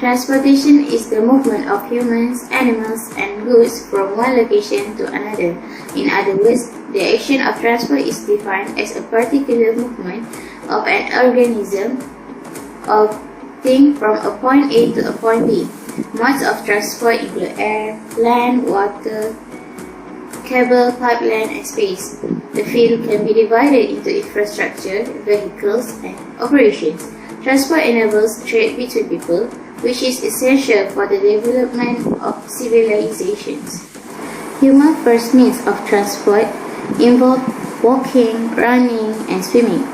Transportation is the movement of humans, animals, and goods from one location to another. In other words, the action of transport is defined as a particular movement of an organism or thing from a point A to a point B. Modes of transport include air, land, water, cable, pipeline, and space. The field can be divided into infrastructure, vehicles, and operations. Transport enables trade between people, which is essential for the development of civilizations. Human first means of transport involve walking, running, and swimming.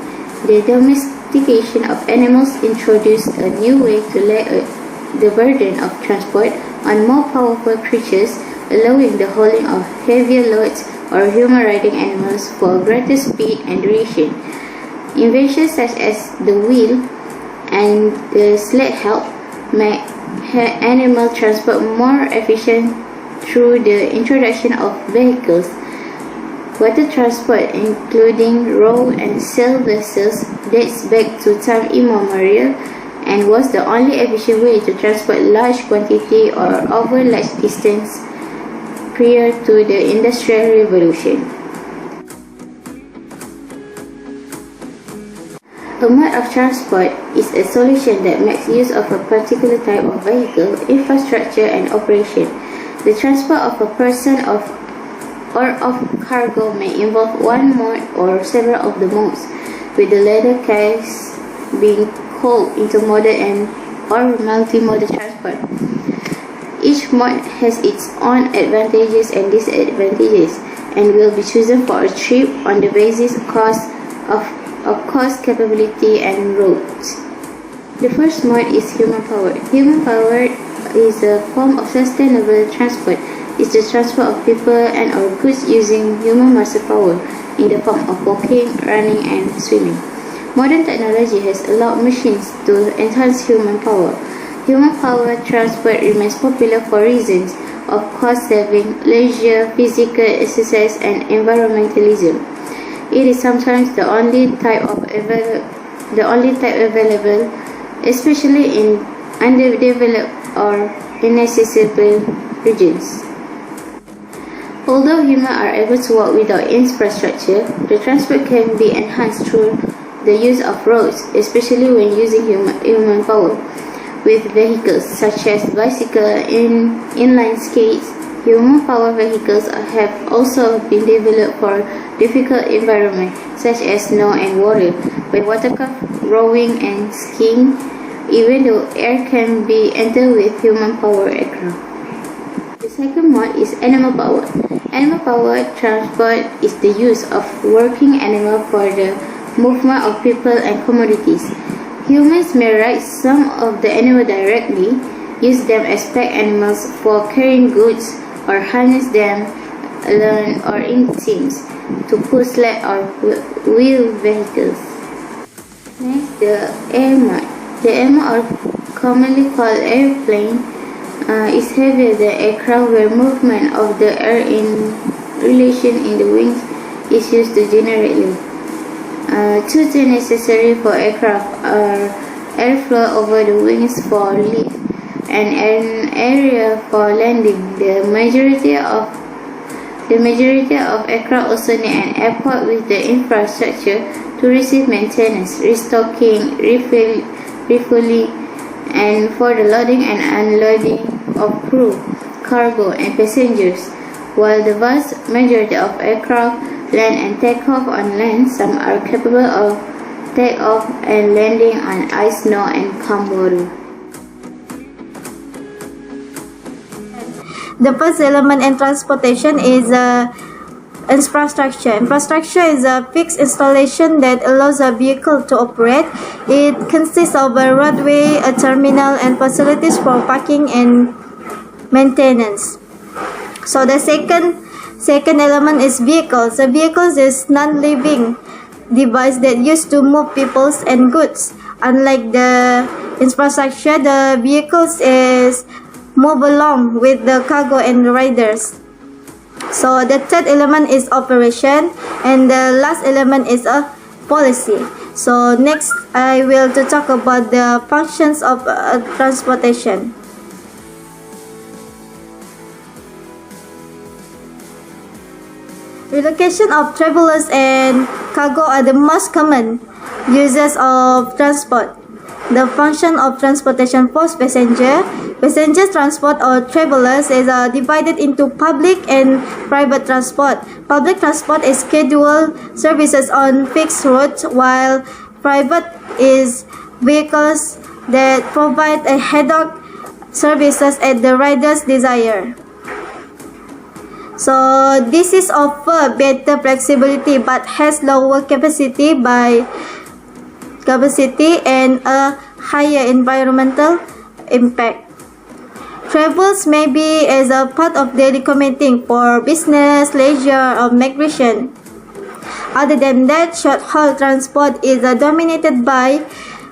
The domestication of animals introduced a new way to lay the burden of transport on more powerful creatures, allowing the hauling of heavier loads or human riding animals for greater speed and duration. Inventions such as the wheel and the sled help make animal transport more efficient through the introduction of vehicles. Water transport, including row and sail vessels, dates back to time immemorial and was the only efficient way to transport large quantity or over large distance prior to the Industrial Revolution. A mode of transport is a solution that makes use of a particular type of vehicle, infrastructure, and operation. The transport of a person or of cargo may involve one mode or several of the modes, with the latter case being called intermodal and or multimodal transport. Each mode has its own advantages and disadvantages and will be chosen for a trip on the basis of cost, capability, and routes. The first mode is human power. Human power is a form of sustainable transport. It's the transfer of people and or goods using human muscle power in the form of walking, running, and swimming. Modern technology has allowed machines to enhance human power. Human power transport remains popular for reasons of cost saving, leisure, physical exercise, and environmentalism. It is sometimes the only type available, especially in underdeveloped or inaccessible regions. Although humans are able to walk without infrastructure, the transport can be enhanced through the use of roads, especially when using human power. With vehicles such as bicycles, inline skates, human power vehicles have also been developed for difficult environments such as snow and water, by watercraft, rowing, and skiing. Even though air can be entered with human power aircraft. The second mode is animal power. Animal power transport is the use of working animals for the movement of people and commodities. Humans may ride some of the animals directly, use them as pack animals for carrying goods, or harness them alone or in teams to pull sled or wheel vehicles. Next, the air mode. The air mode, or commonly called airplane, is heavier than aircraft, where movement of the air in relation in the wings is used to generate. Tools necessary for aircraft are airflow over the wings for lift and an area for landing. The majority of aircraft also need an airport with the infrastructure to receive maintenance, restocking, refueling, and for the loading and unloading of crew, cargo, and passengers. While the vast majority of aircraft land and take off on land, some are capable of take off and landing on ice, snow, and calm water. The first element in transportation is infrastructure. Infrastructure is a fixed installation that allows a vehicle to operate. It consists of a roadway, a terminal, and facilities for parking and maintenance. So the second element is vehicles. The vehicles is non-living device that used to move people and goods. Unlike the infrastructure, the vehicles is move along with the cargo and riders. So the third element is operation, and the last element is a policy. So next, I will to talk about the functions of transportation. Relocation of travelers and cargo are the most common uses of transport. The function of transportation for passenger transport or travelers is divided into public and private transport. Public transport is scheduled services on fixed routes, while private is vehicles that provide a ad hoc services at the rider's desire. So this is offer better flexibility but has lower capacity and a higher environmental impact. Travels may be as a part of daily commuting for business, leisure, or migration. Other than that, short-haul transport is dominated by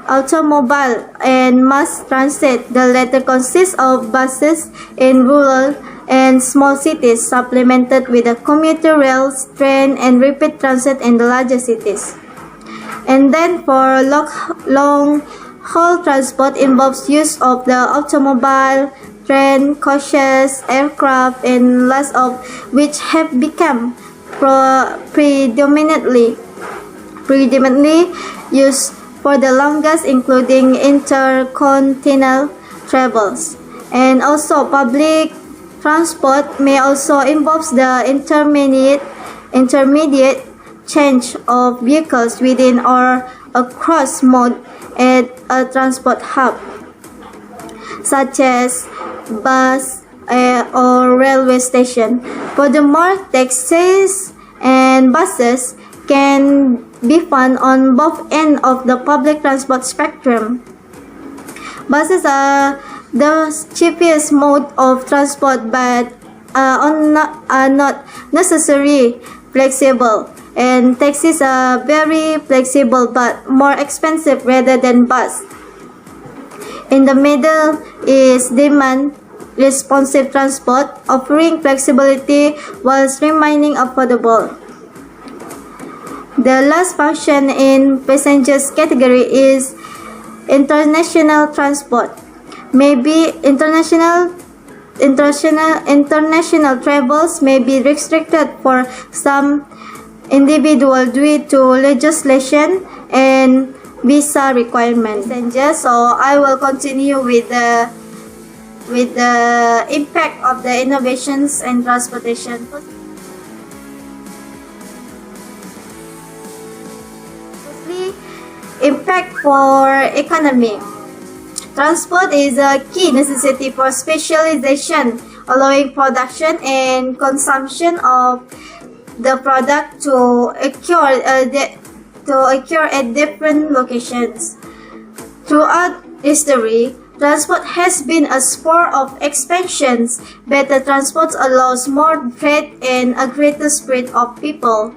automobile and mass transit. The latter consists of buses in rural and small cities, supplemented with a commuter rails, train, and rapid transit in the larger cities. And then for long-haul transport involves use of the automobile, train, coaches, aircraft, and last of which have become predominantly used for the longest, including intercontinental travels. And also public transport may also involve the intermediate change of vehicles within or across mode at a transport hub, such as bus or railway station. Furthermore, taxis and buses can be found on both ends of the public transport spectrum. Buses are the cheapest mode of transport but are not necessarily flexible, and taxis are very flexible but more expensive rather than bus. In the middle is demand responsive transport, offering flexibility whilst remaining affordable. The last function in passengers category is international transport. Maybe international travels may be restricted for some individual due to legislation and visa requirements. So I will continue with the impact of the innovations in transportation. Firstly, impact for economy. Transport is a key necessity for specialization, allowing production and consumption of the product to occur at different locations. Throughout history, transport has been a spur of expansions. Better transport allows more trade and a greater spread of people.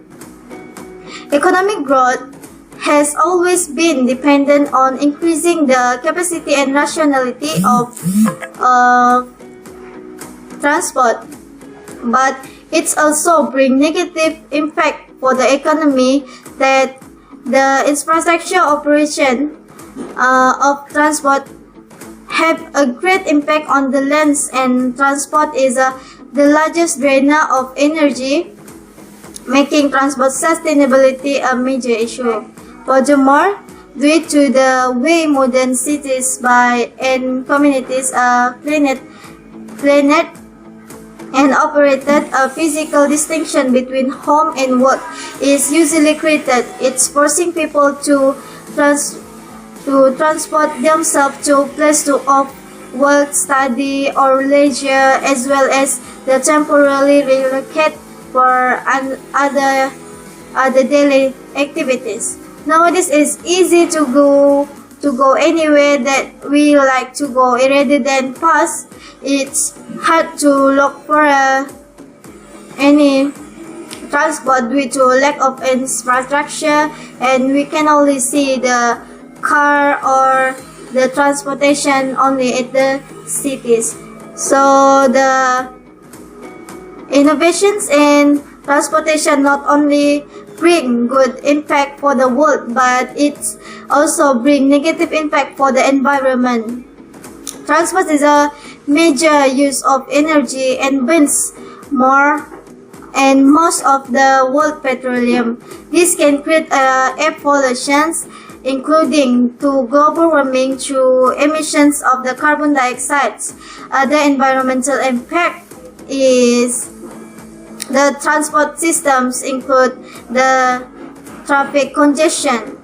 Economic growth has always been dependent on increasing the capacity and rationality of transport, but it's also bring negative impact for the economy that the infrastructure operation of transport have a great impact on the lands, and transport is the largest drainer of energy, making transport sustainability a major issue. Furthermore, due to the way modern cities and communities are planned and operated, a physical distinction between home and work is usually created. It's forcing people to transport themselves to place of work, study, or leisure, as well as the temporarily relocate for other daily activities. Nowadays, it's easy to go anywhere that we like to go. Rather than past, it's hard to look for any transport due to lack of infrastructure, and we can only see the car or the transportation only at the cities. So the innovations in transportation not only bring good impact for the world, but it also bring negative impact for the environment. Transport is a major use of energy and burns more and most of the world petroleum. This can create air pollution, including to global warming through emissions of the carbon dioxide. Other environmental impact is the transport systems include the traffic congestion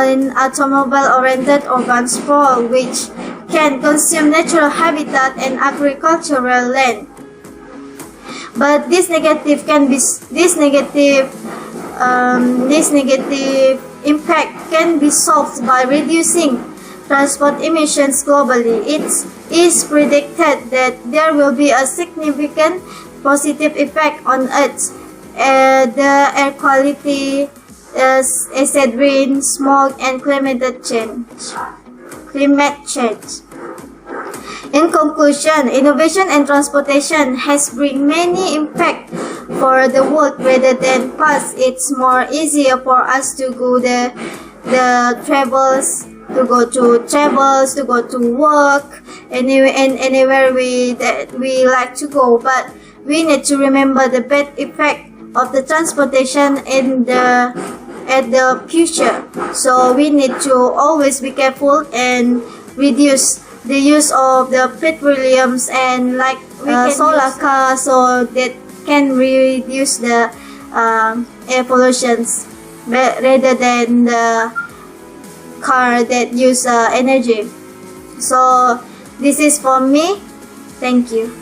in automobile-oriented urban sprawl, which can consume natural habitat and agricultural land. But this negative impact can be solved by reducing transport emissions globally. It is predicted that there will be a significant positive effect on Earth, the air quality, acid rain, smog, and climate change. In conclusion, innovation and transportation has bring many impact for the world rather than past. It's more easier for us to go to go to work, anywhere we like to go. But we need to remember the bad effect of the transportation at the future. So we need to always be careful and reduce the use of the petroleums and like solar cars, so that can reduce the air pollutions rather than the car that use energy. So this is for me. Thank you.